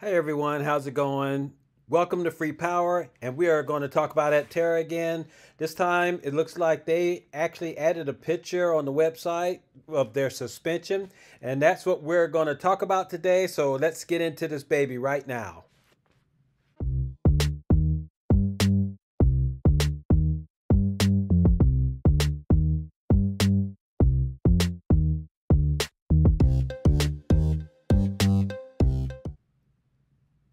Hey everyone, how's it going? Welcome to Free Power, and we are going to talk about Aptera again. This time it looks like they actually added a picture on the website of their suspension, and that's what we're going to talk about today. So let's get into this baby right now.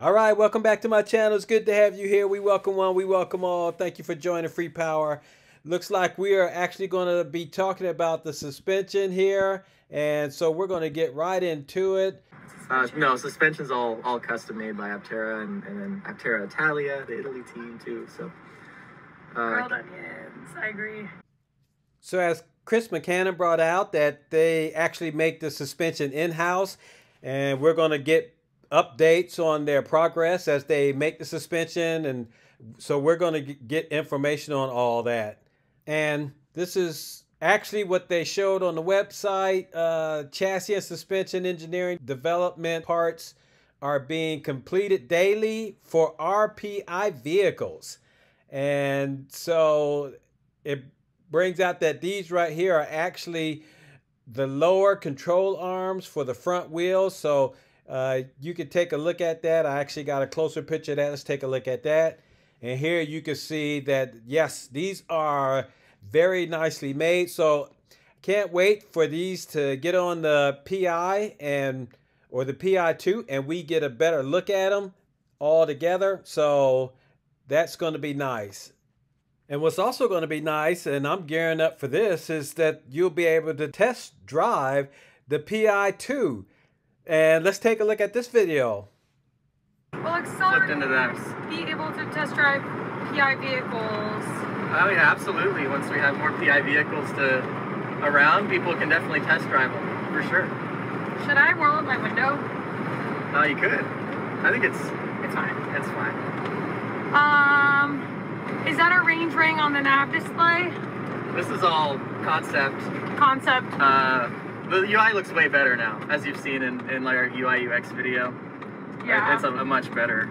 All right, welcome back to my channel. It's good to have you here. We welcome one, we welcome all. Thank you for joining Free Power. Looks like we are actually going to be talking about the suspension here, and so we're going to get right into it. No, suspension's all custom made by Aptera and then Aptera Italia, the Italy team too. So grilled onions, I agree. So as Chris McCannon brought out, that they actually make the suspension in-house, and we're going to get updates on their progress as they make the suspension, and so we're going to get information on all that. And this is actually what they showed on the website. Chassis and suspension engineering development parts are being completed daily for RPI vehicles, and so it brings out that these right here are actually the lower control arms for the front wheels. So you can take a look at that. I actually got a closer picture of that. Let's take a look at that. And here you can see that, yes, these are very nicely made. So can't wait for these to get on the Pi or the Pi2, and we get a better look at them all together. So that's going to be nice. And what's also going to be nice, and I'm gearing up for this, is that you'll be able to test drive the Pi2. And let's take a look at this video. Well, accelerate into that. be able to test drive Pi vehicles. Oh yeah, absolutely. Once we have more Pi vehicles around, people can definitely test drive them for sure. Should I roll up my window? You could. I think it's fine. It's fine. Is that a range ring on the nav display? This is all concept. Concept. The UI looks way better now, as you've seen in like our UI UX video. Yeah. It's a much better.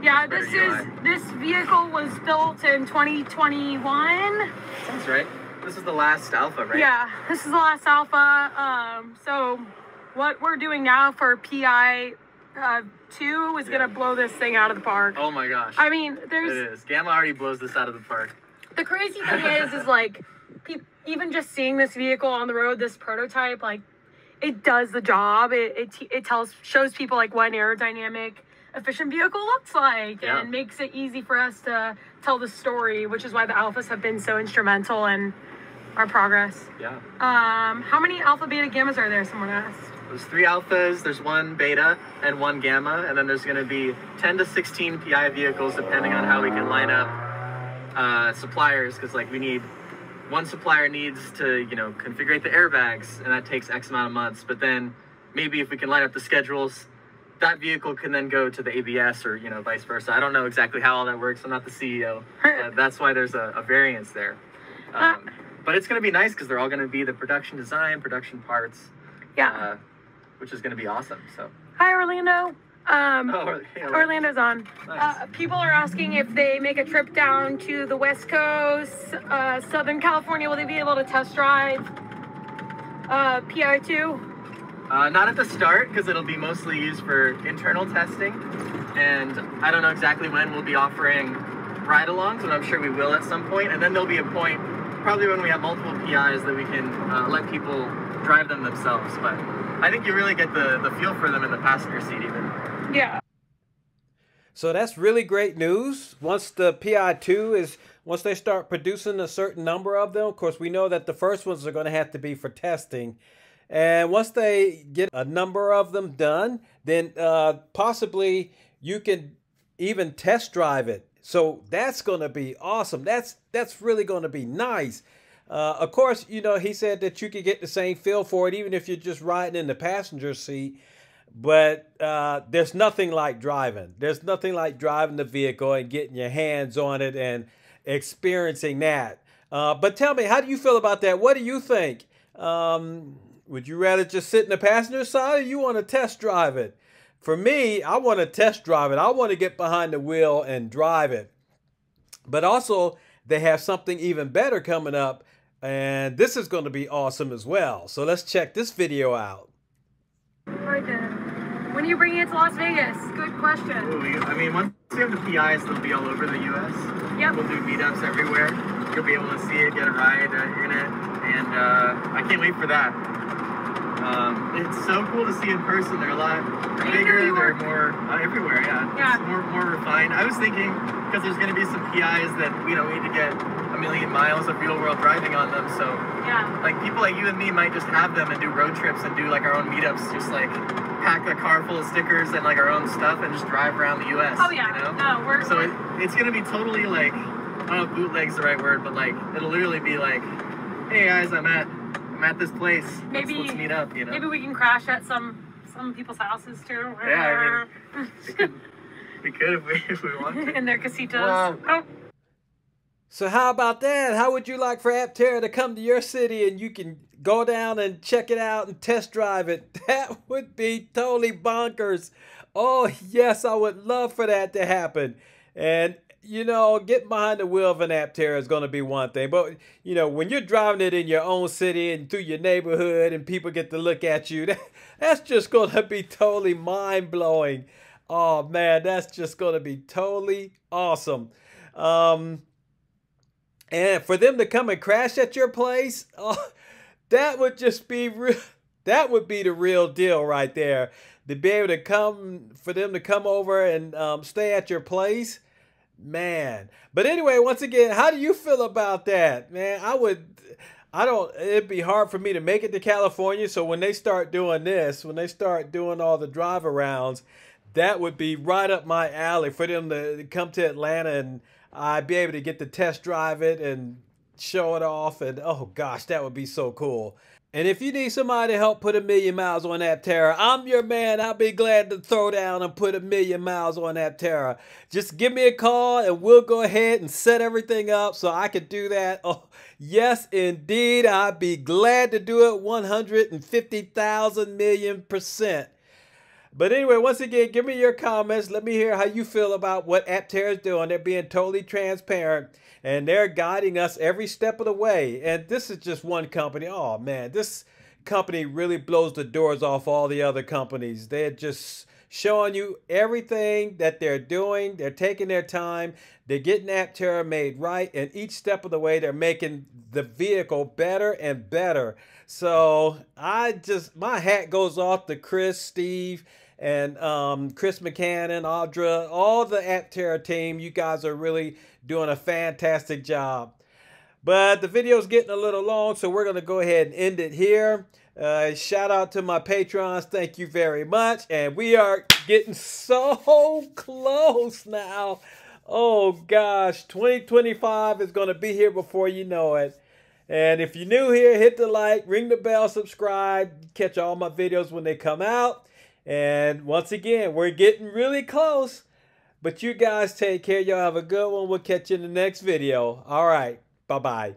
Yeah, much better UI. this vehicle was built in 2021. Sounds right. This is the last alpha, right? Yeah, this is the last alpha. So what we're doing now for Pi2 is gonna blow this thing out of the park. Oh my gosh. I mean, It is. Gamma already blows this out of the park. The crazy thing is like, even just seeing this vehicle on the road, this prototype, like, it does the job. It shows people like what an aerodynamic, efficient vehicle looks like, and makes it easy for us to tell the story, which is why the alphas have been so instrumental in our progress. Yeah. How many alpha, beta, gammas are there? Someone asked. There's 3 alphas, there's 1 beta, and 1 gamma, and then there's going to be 10 to 16 Pi vehicles, depending on how we can line up suppliers, because like one supplier needs to, configure the airbags, and that takes X amount of months. But then maybe if we can line up the schedules, that vehicle can then go to the ABS or, vice versa. I don't know exactly how all that works. I'm not the CEO. That's why there's a variance there. But it's going to be nice because they're all going to be the production design, production parts. Yeah. Which is going to be awesome. So. Hi, Orlando. Orlando's on. Nice. People are asking if they make a trip down to the West Coast, Southern California, will they be able to test drive Pi2? Not at the start, because it'll be mostly used for internal testing, and I don't know exactly when we'll be offering ride-alongs, but I'm sure we will at some point, and then there'll be a point, probably when we have multiple PIs, that we can let people drive them themselves, but I think you really get the feel for them in the passenger seat even. Yeah. So that's really great news. Once the once they start producing a certain number of them, of course, we know that the first ones are going to have to be for testing. And once they get a number of them done, then possibly you can even test drive it. So that's going to be awesome. That's really going to be nice. Of course, he said that you could get the same feel for it even if you're just riding in the passenger seat. But there's nothing like driving. There's nothing like driving the vehicle and getting your hands on it and experiencing that. But tell me, how do you feel about that? What do you think? Would you rather just sit in the passenger side, or you want to test drive it? For me, I want to test drive it. I want to get behind the wheel and drive it. But also, they have something even better coming up, and this is going to be awesome as well. So let's check this video out. Right there. When are you bringing it to Las Vegas? Good question. Ooh, I mean, once we have the PIs, they'll be all over the U.S. Yep. We'll do meetups everywhere. You'll be able to see it, get a ride in it, and I can't wait for that. It's so cool to see in person. They're a lot bigger. They're more everywhere. Yeah. It's more refined. I was thinking, because there's going to be some PIs that we don't need to get a million miles of real world driving on them. So like people like you and me might just have them and do road trips and do like our own meetups. Just like pack a car full of stickers and like our own stuff and just drive around the U.S. Oh yeah. You know? No, so it's going to be totally like, I don't know if bootleg's the right word, but like it'll literally be like, hey guys, I'm at this place. Let's meet up. You know. Maybe we can crash at some people's houses too. Yeah, I mean, we could if we want to. In their casitas. Wow. Oh. So how about that? How would you like for Aptera to come to your city and you can go down and check it out and test drive it? That would be totally bonkers. Oh yes, I would love for that to happen. And you know, getting behind the wheel of an Aptera is going to be one thing. But, you know, when you're driving it in your own city and through your neighborhood and people get to look at you, that's just going to be totally mind-blowing. Oh, man, that's just going to be totally awesome. And for them to come and crash at your place, oh, that would just be real. That would be the real deal right there. To be able to come, for them to come over and stay at your place. Man. But anyway, once again, how do you feel about that? Man, it'd be hard for me to make it to California. So when they start doing this, when they start doing all the drive arounds, that would be right up my alley for them to come to Atlanta and I'd be able to get to test drive it and show it off. And oh gosh, that would be so cool. And if you need somebody to help put 1,000,000 miles on Aptera, I'm your man. I'll be glad to throw down and put 1,000,000 miles on Aptera. Just give me a call and we'll go ahead and set everything up so I can do that. Oh, yes, indeed. I'd be glad to do it 150,000,000,000%. But anyway, once again, give me your comments. Let me hear how you feel about what Aptera is doing. They're being totally transparent. And they're guiding us every step of the way. And this is just one company. Oh, man, this company really blows the doors off all the other companies. They're just showing you everything that they're doing. They're taking their time. They're getting Aptera made right. And each step of the way, they're making the vehicle better and better. So my hat goes off to Chris, Steve, and Chris McCann, Audra, all the Aptera team. You guys are really doing a fantastic job. But the video's getting a little long, so we're going to go ahead and end it here. Shout out to my patrons. Thank you very much. And we are getting so close now. Oh, gosh. 2025 is going to be here before you know it. And if you're new here, hit the like, ring the bell, subscribe. Catch all my videos when they come out. And once again, we're getting really close. But you guys take care. Y'all have a good one. We'll catch you in the next video. All right. Bye-bye.